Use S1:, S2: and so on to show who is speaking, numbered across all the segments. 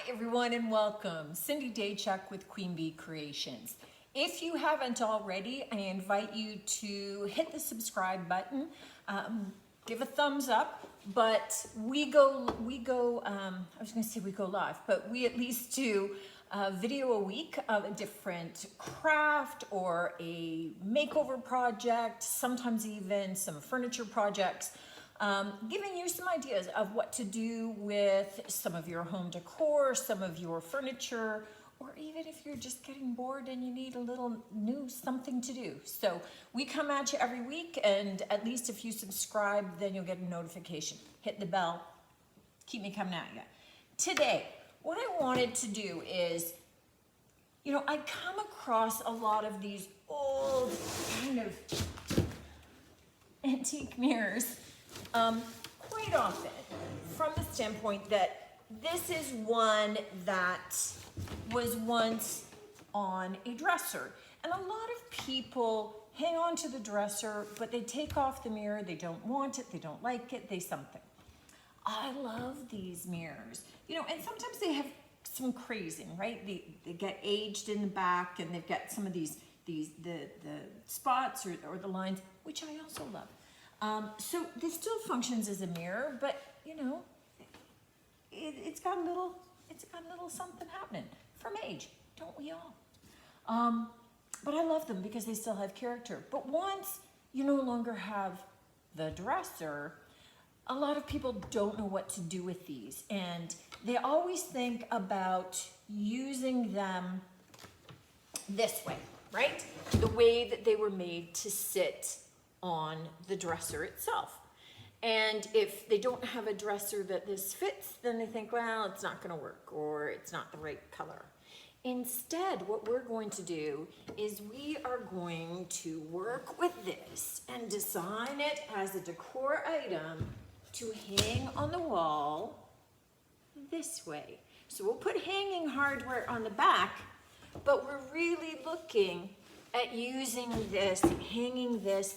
S1: everyone and welcome. Cindy Daychuck with Queen Bee Creations. If you haven't already, I invite you to hit the subscribe button, give a thumbs up, but we go live, but we at least do a video a week of a different craft or a makeover project, sometimes even some furniture projects. Giving you some ideas of what to do with some of your home decor, some of your furniture, or even if you're just getting bored and you need a little new something to do. So we come at you every week, and at least if you subscribe, then you'll get a notification. Hit the bell, keep me coming at you. Today, what I wanted to do is, I come across a lot of these old kind of antique mirrors quite often from the standpoint that this is one that was once on a dresser, and a lot of people hang on to the dresser, but they take off the mirror, they don't want it, they don't like it, they something. I love these mirrors, and sometimes they have some crazing, right? They get aged in the back, and they've got some of the spots or the lines, which I also love. So this still functions as a mirror, but it's got a little something happening from age, don't we all? But I love them because they still have character. But once you no longer have the dresser, a lot of people don't know what to do with these, and they always think about using them this way, right? The way that they were made to sit on the dresser itself. And if they don't have a dresser that this fits, then they think, well, it's not going to work, or it's not the right color. Instead, what we're going to do is we are going to work with this and design it as a decor item to hang on the wall this way. So we'll put hanging hardware on the back, but we're really looking at using this, hanging this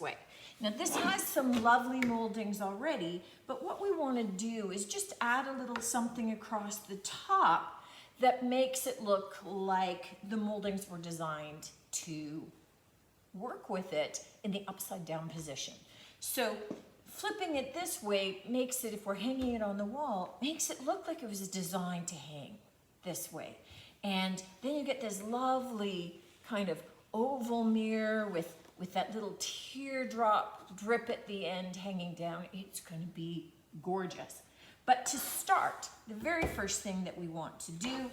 S1: way. Now this has some lovely moldings already, but what we want to do is just add a little something across the top that makes it look like the moldings were designed to work with it in the upside down position. So flipping it this way makes it, if we're hanging it on the wall, makes it look like it was designed to hang this way. And then you get this lovely kind of oval mirror with that little teardrop drip at the end hanging down. It's going to be gorgeous. But to start, the very first thing that we want to do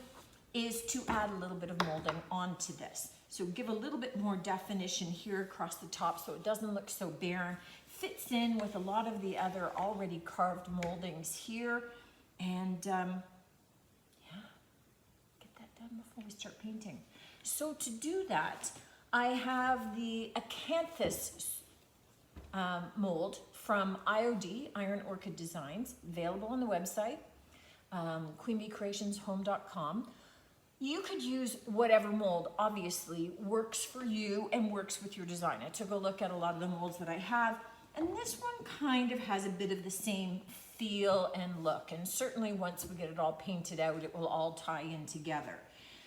S1: is to add a little bit of molding onto this. So give a little bit more definition here across the top so it doesn't look so barren. Fits in with a lot of the other already carved moldings here. And get that done before we start painting. So to do that, I have the acanthus mold from IOD, Iron Orchid Designs, available on the website, queenbeecreationshome.com. You could use whatever mold, obviously, works for you and works with your design. I took a look at a lot of the molds that I have, and this one kind of has a bit of the same feel and look, and certainly once we get it all painted out, it will all tie in together.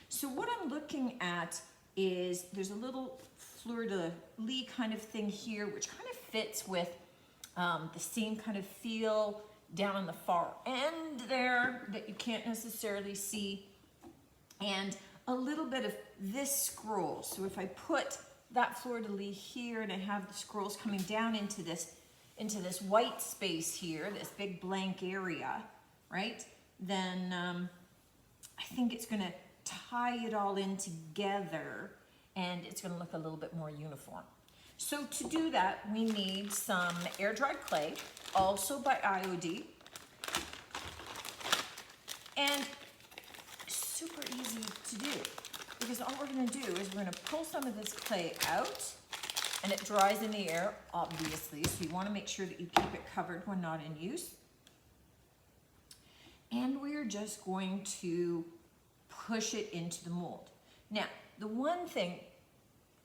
S1: So what I'm looking at is there's a little fleur-de-lis kind of thing here, which kind of fits with the same kind of feel down on the far end there that you can't necessarily see, and a little bit of this scroll. So if I put that fleur-de-lis here and I have the scrolls coming down into this white space here, this big blank area, right? Then I think it's going to tie it all in together, and it's going to look a little bit more uniform. So to do that, we need some air-dried clay, also by IOD, and super easy to do, because all we're going to do is we're going to pull some of this clay out, and it dries in the air, obviously, so you want to make sure that you keep it covered when not in use. And we're just going to push it into the mold. Now, the one thing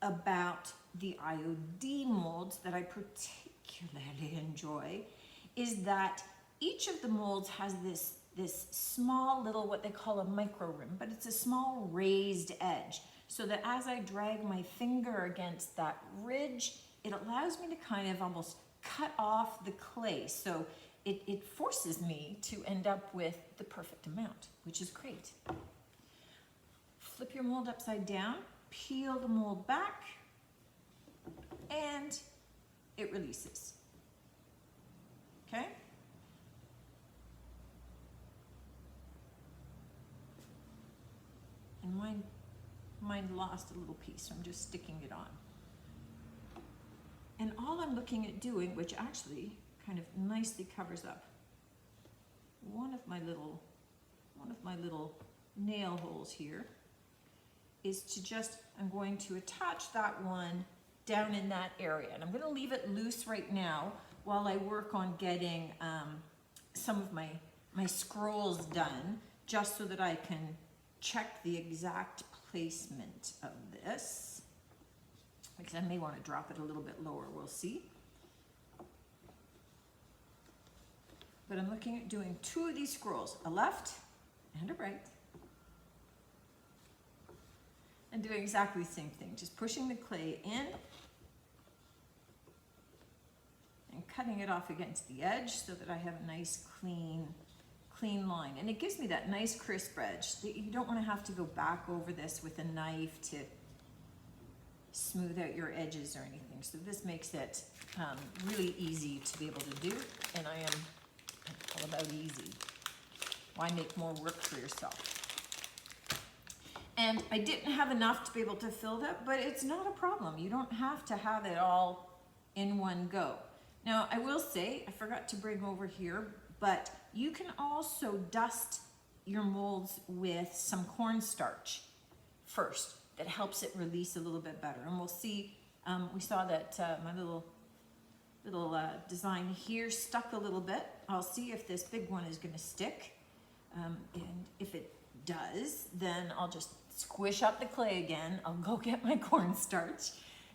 S1: about the IOD molds that I particularly enjoy is that each of the molds has this small little, what they call a micro rim, but it's a small raised edge, so that as I drag my finger against that ridge, it allows me to kind of almost cut off the clay. So it forces me to end up with the perfect amount, which is great. Flip your mold upside down, peel the mold back, and it releases. Okay? And mine lost a little piece, so I'm just sticking it on. And all I'm looking at doing, which actually kind of nicely covers up one of my little nail holes here, is to just, I'm going to attach that one down in that area. And I'm going to leave it loose right now while I work on getting some of my scrolls done, just so that I can check the exact placement of this, because I may want to drop it a little bit lower, we'll see. But I'm looking at doing 2 of these scrolls, a left and a right, and doing exactly the same thing, just pushing the clay in and cutting it off against the edge so that I have a nice clean line. And it gives me that nice crisp edge. You don't want to have to go back over this with a knife to smooth out your edges or anything. So this makes it really easy to be able to do, and I am all about easy. Why make more work for yourself? And I didn't have enough to be able to fill that, but it's not a problem. You don't have to have it all in one go. Now, I will say, I forgot to bring over here, but you can also dust your molds with some cornstarch first. That helps it release a little bit better. And we'll see, we saw that my little design here stuck a little bit. I'll see if this big one is gonna stick. And if it does, then I'll just squish up the clay again. I'll go get my cornstarch,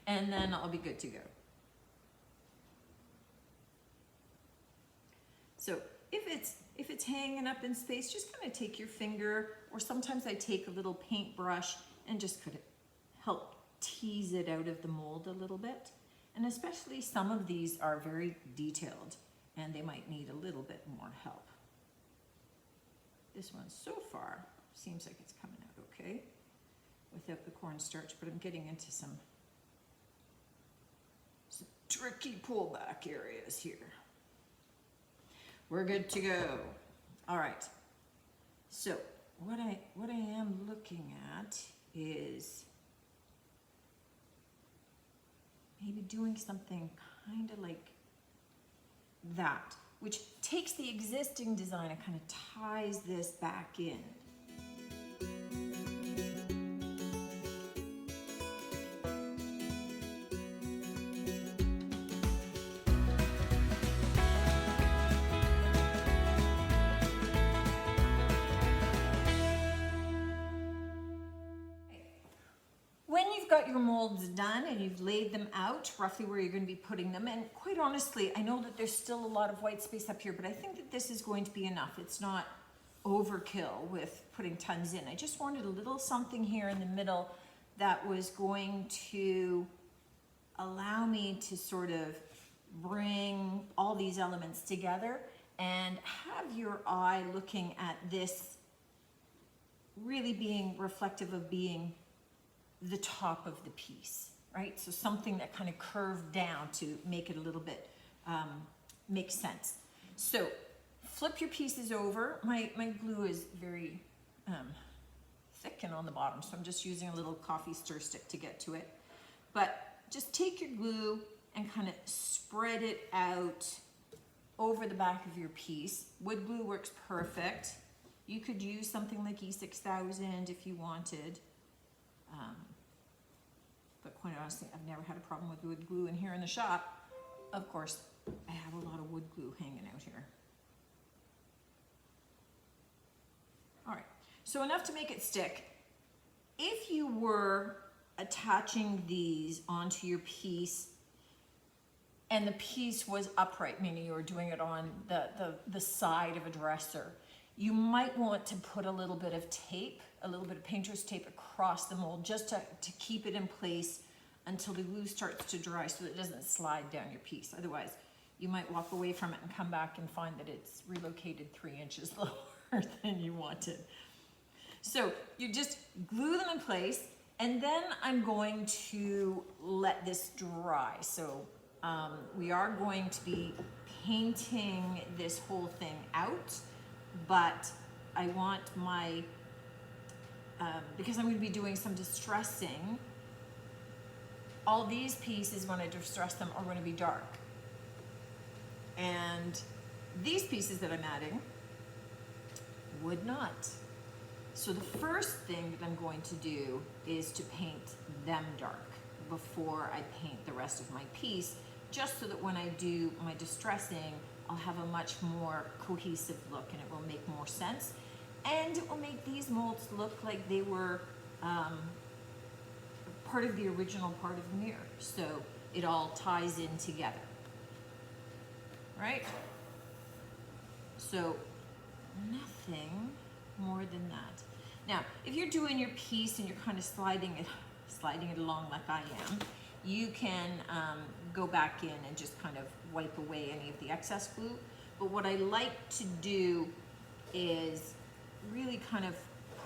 S1: and then I'll be good to go. So if it's hanging up in space, just kind of take your finger, or sometimes I take a little paintbrush and just kind of help tease it out of the mold a little bit. And especially some of these are very detailed and they might need a little bit more help. This one so far seems like it's coming out okay without the cornstarch, but I'm getting into some tricky pullback areas here. We're good to go. All right. So what I am looking at is maybe doing something kind of like that, which takes the existing design and kind of ties this back in. Got your molds done and you've laid them out roughly where you're going to be putting them, and quite honestly, I know that there's still a lot of white space up here, but I think that this is going to be enough. It's not overkill with putting tons in. I just wanted a little something here in the middle that was going to allow me to sort of bring all these elements together and have your eye looking at this really being reflective of being the top of the piece, right? So something that kind of curved down to make it a little bit make sense. So flip your pieces over. My glue is very thick and on the bottom, so I'm just using a little coffee stir stick to get to it. But just take your glue and kind of spread it out over the back of your piece. Wood glue works perfect. You could use something like E6000 if you wanted. But quite honestly, I've never had a problem with wood glue in here in the shop. Of course, I have a lot of wood glue hanging out here. All right, so enough to make it stick. If you were attaching these onto your piece and the piece was upright, meaning you were doing it on the side of a dresser, You might want to put a little bit of tape, a little bit of painter's tape across the mold just to keep it in place until the glue starts to dry so that it doesn't slide down your piece. Otherwise, you might walk away from it and come back and find that it's relocated 3 inches lower than you wanted. So you just glue them in place, and then I'm going to let this dry. So we are going to be painting this whole thing out, but I want my, because I'm going to be doing some distressing, all these pieces, when I distress them, are going to be dark. And these pieces that I'm adding would not. So the first thing that I'm going to do is to paint them dark before I paint the rest of my piece, just so that when I do my distressing, I'll have a much more cohesive look and it will make more sense. And it will make these molds look like they were part of the original part of the mirror. So it all ties in together, right? So nothing more than that. Now, if you're doing your piece and you're kind of sliding it along like I am, you can go back in and just kind of wipe away any of the excess glue. But what I like to do is really kind of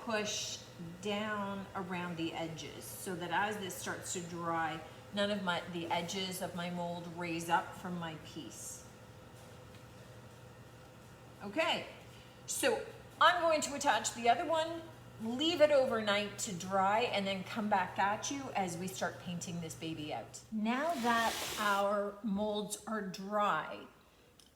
S1: push down around the edges so that as this starts to dry, none of the edges of my mold raise up from my piece. Okay, so I'm going to attach the other one, leave it overnight to dry, and then come back at you as we start painting this baby out. Now that our molds are dry,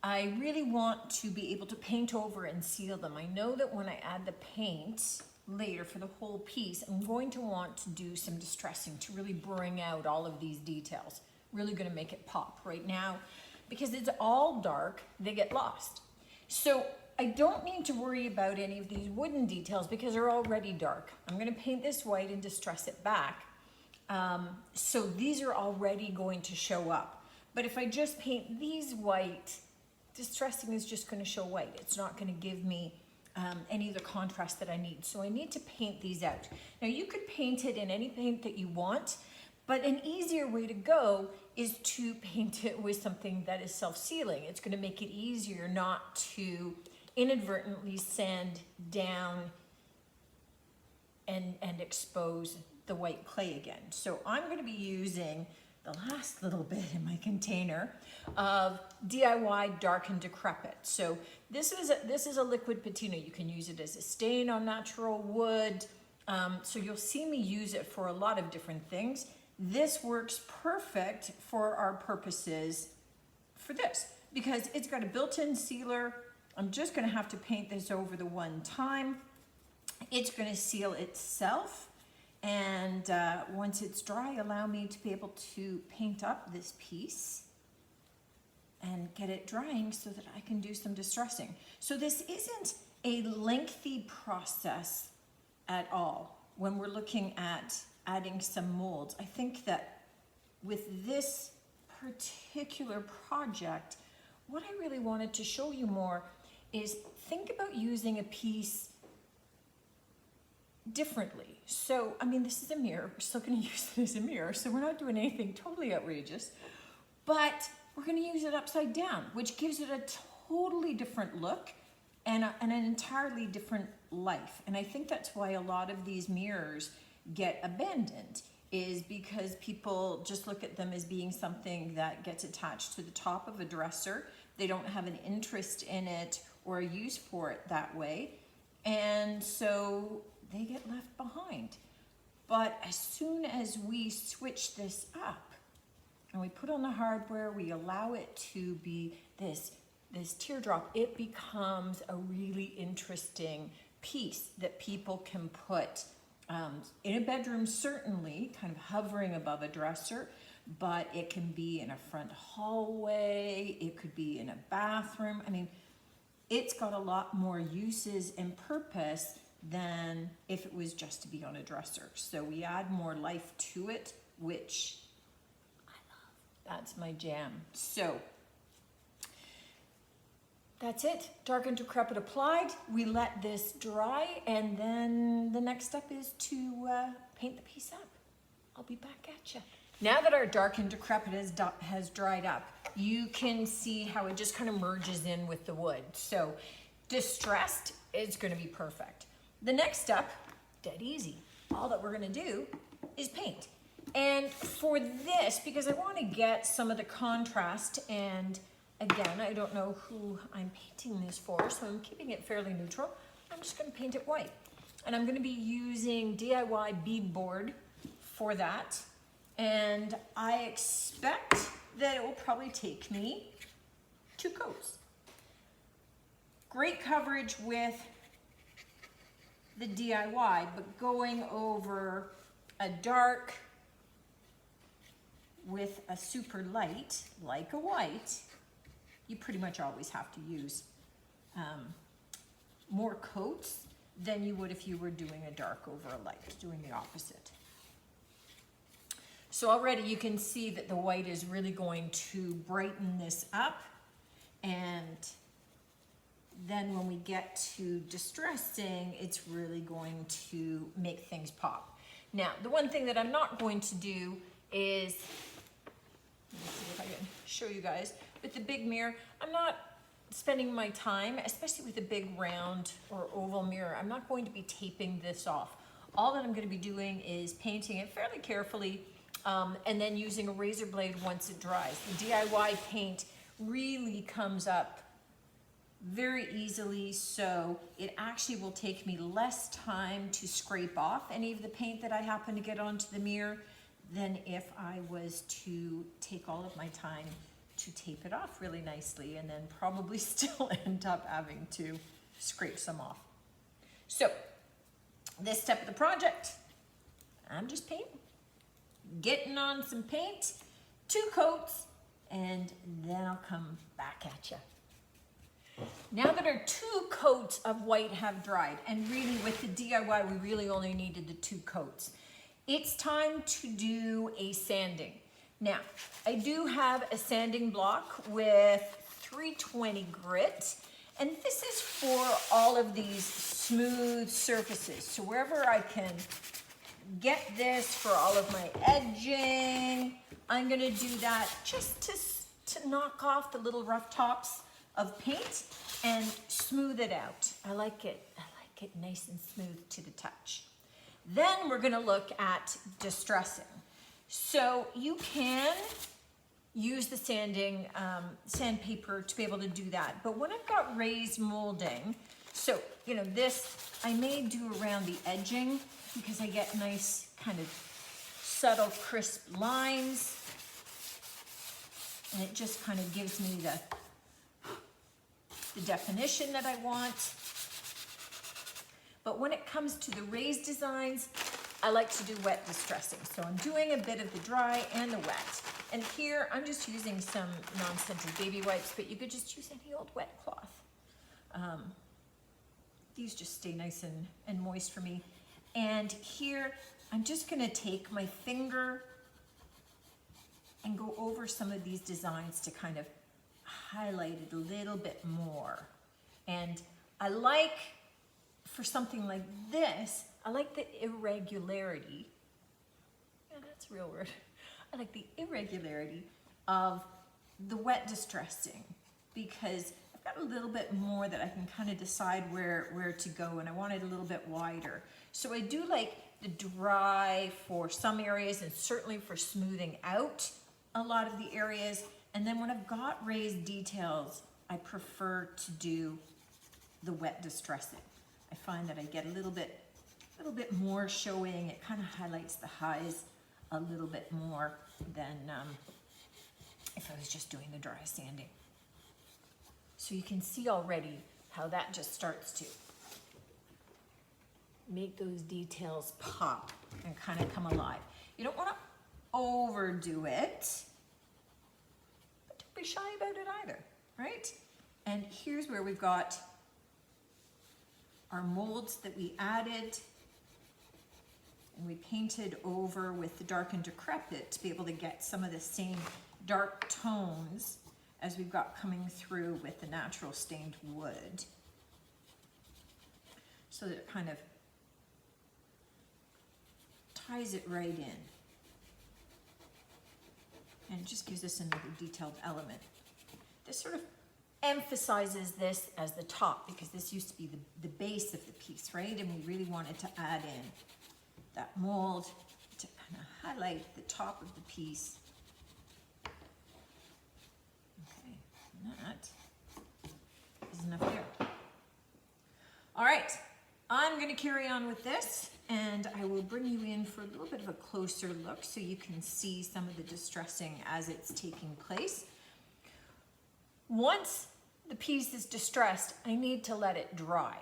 S1: I really want to be able to paint over and seal them. I know that when I add the paint later for the whole piece, I'm going to want to do some distressing to really bring out all of these details. Really gonna make it pop. Right now, because it's all dark, they get lost. So I don't need to worry about any of these wooden details because they're already dark. I'm gonna paint this white and distress it back. So these are already going to show up. But if I just paint these white, distressing is just gonna show white. It's not gonna give me any of the contrast that I need. So I need to paint these out. Now you could paint it in any paint that you want, but an easier way to go is to paint it with something that is self-sealing. It's gonna make it easier not to inadvertently sand down and expose the white clay again. So I'm gonna be using the last little bit in my container of DIY Dark and Decrepit. So this is a liquid patina. You can use it as a stain on natural wood. So you'll see me use it for a lot of different things. This works perfect for our purposes for this because it's got a built-in sealer. I'm just gonna have to paint this over the one time. It's gonna seal itself. And once it's dry, allow me to be able to paint up this piece and get it drying so that I can do some distressing. So this isn't a lengthy process at all when we're looking at adding some molds. I think that with this particular project, what I really wanted to show you more is think about using a piece differently. So, I mean, this is a mirror. We're still going to use it as a mirror, so we're not doing anything totally outrageous, but we're going to use it upside down, which gives it a totally different look and an entirely different life. And I think that's why a lot of these mirrors get abandoned, is because people just look at them as being something that gets attached to the top of a dresser. They don't have an interest in it or a use for it that way. And so they get left behind. But as soon as we switch this up and we put on the hardware, we allow it to be this teardrop, it becomes a really interesting piece that people can put in a bedroom, certainly, kind of hovering above a dresser, but it can be in a front hallway, it could be in a bathroom. I mean, it's got a lot more uses and purpose than if it was just to be on a dresser. So we add more life to it, which I love. That's my jam. So that's it. Dark and Decrepit applied. We let this dry, and then the next step is to paint the piece up. I'll be back at you. Now that our Dark and Decrepit has dried up, you can see how it just kind of merges in with the wood. So distressed is going to be perfect. The next step, dead easy. All that we're going to do is paint. And for this, because I want to get some of the contrast, and again, I don't know who I'm painting this for, so I'm keeping it fairly neutral. I'm just going to paint it white. And I'm going to be using DIY bead board for that. And I expect that it will probably take me 2 coats. Great coverage with the DIY, but going over a dark with a super light, like a white, you pretty much always have to use more coats than you would if you were doing a dark over a light, doing the opposite. So already you can see that the white is really going to brighten this up, and then when we get to distressing, it's really going to make things pop. Now, the one thing that I'm not going to do is, let me see if I can show you guys, with the big mirror, I'm not spending my time, especially with a big round or oval mirror, I'm not going to be taping this off. All that I'm going to be doing is painting it fairly carefully, and then using a razor blade once it dries. The DIY paint really comes up very easily, so it actually will take me less time to scrape off any of the paint that I happen to get onto the mirror than if I was to take all of my time to tape it off really nicely, and then probably still end up having to scrape some off. So this step of the project, I'm just painting, getting on some paint, 2 coats, and then I'll come back at you. Now that our 2 coats of white have dried, and really with the DIY we really only needed the 2 coats, it's time to do a sanding. Now, I do have a sanding block with 320 grit, and this is for all of these smooth surfaces. So wherever I can get this for all of my edging, I'm gonna do that just to knock off the little rough tops of paint and smooth it out. I like it nice and smooth to the touch. Then we're gonna look at distressing. So you can use the sandpaper to be able to do that. But when I've got raised molding, so, you know, this I may do around the edging because I get nice kind of subtle crisp lines. And it just kind of gives me the definition that I want. But when it comes to the raised designs, I like to do wet distressing. So I'm doing a bit of the dry and the wet. And here I'm just using some non-scented baby wipes, but you could just use any old wet cloth. These just stay nice and moist for me. And here I'm just gonna take my finger and go over some of these designs to kind of highlight it a little bit more. And I like, for something like this, I like the irregularity. Yeah, that's a real word. I like the irregularity of the wet distressing because I've got a little bit more that I can kind of decide where to go, and I want it a little bit wider. So I do like the dry for some areas and certainly for smoothing out a lot of the areas. And then when I've got raised details, I prefer to do the wet distressing. I find that I get a little bit more showing. It kind of highlights the highs a little bit more than if I was just doing the dry sanding. So you can see already how that just starts to make those details pop and kind of come alive. You don't want to overdo it, but don't be shy about it either, right? And here's where we've got our molds that we added and we painted over with the Dark and Decrepit to be able to get some of the same dark tones as we've got coming through with the natural stained wood, so that it kind of ties it right in. And it just gives us another detailed element. This sort of emphasizes this as the top, because this used to be the base of the piece, right? And we really wanted to add in that mold to kind of highlight the top of the piece. Okay, that is enough there. All right, I'm gonna carry on with this, and I will bring you in for a little bit of a closer look so you can see some of the distressing as it's taking place. Once the piece is distressed, I need to let it dry.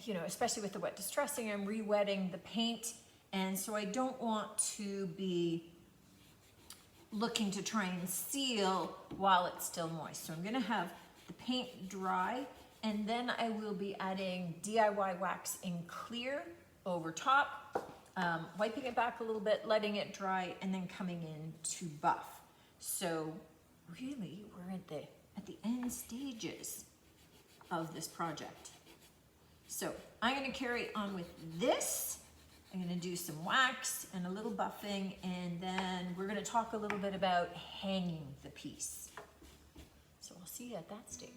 S1: You know, especially with the wet distressing, I'm re-wetting the paint, and so I don't want to be looking to try and seal while it's still moist. So I'm gonna have the paint dry, and then I will be adding DIY wax in clear over top, wiping it back a little bit, letting it dry, and then coming in to buff. So really, we're at the end stages of this project. So I'm gonna carry on with this. I'm gonna do some wax and a little buffing, and then we're gonna talk a little bit about hanging the piece. So I'll see you at that stage.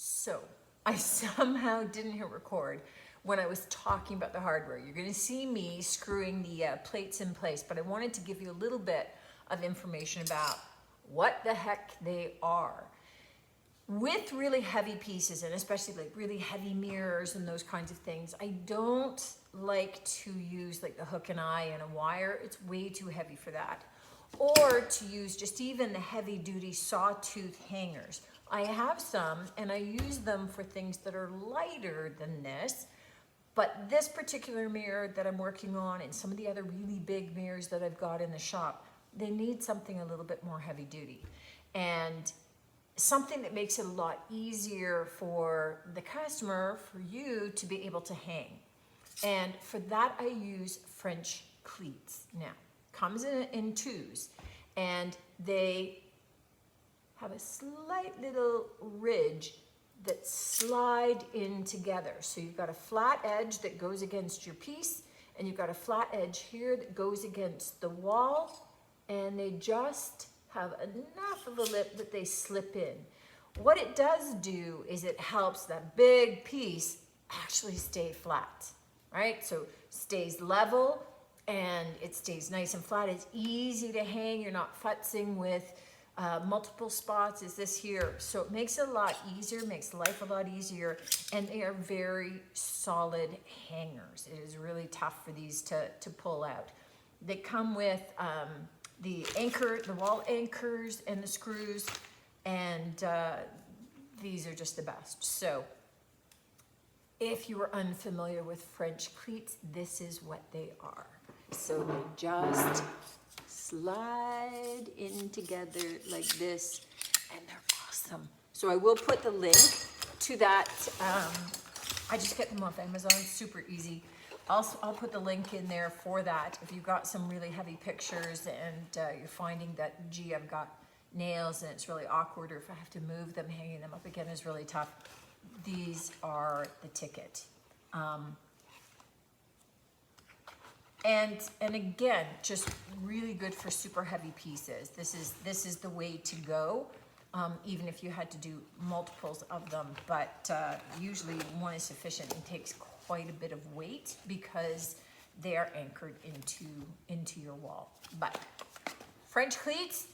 S1: So I somehow didn't hit record when I was talking about the hardware. You're gonna see me screwing the plates in place, but I wanted to give you a little bit of information about what the heck they are. With really heavy pieces, and especially like really heavy mirrors and those kinds of things, I don't like to use like the hook and eye and a wire. It's way too heavy for that. Or to use just even the heavy duty sawtooth hangers. I have some, and I use them for things that are lighter than this, but this particular mirror that I'm working on and some of the other really big mirrors that I've got in the shop, they need something a little bit more heavy duty. And something that makes it a lot easier for the customer, for you to be able to hang. And for that, I use French cleats. Now, comes in twos, and they have a slight little ridge that slide in together. So you've got a flat edge that goes against your piece, and you've got a flat edge here that goes against the wall, and they just have enough of a lip that they slip in. What it does do is it helps that big piece actually stay flat, right? So stays level and it stays nice and flat. It's easy to hang. You're not futzing with multiple spots. Is this here? So it makes it a lot easier, makes life a lot easier, and they are very solid hangers. It is really tough for these to pull out. They come with the anchor, the wall anchors and the screws, and these are just the best. So if you are unfamiliar with French cleats, this is what they are. So they just slide in together like this, and they're awesome. So I will put the link to that. I just get them off Amazon, super easy. I'll put the link in there for that. If you've got some really heavy pictures and you're finding that, gee, I've got nails and it's really awkward, or if I have to move them, hanging them up again is really tough, these are the ticket. And again, just really good for super heavy pieces. This is the way to go, even if you had to do multiples of them, but usually one is sufficient and takes quite a bit of weight because they are anchored into your wall. But French cleats,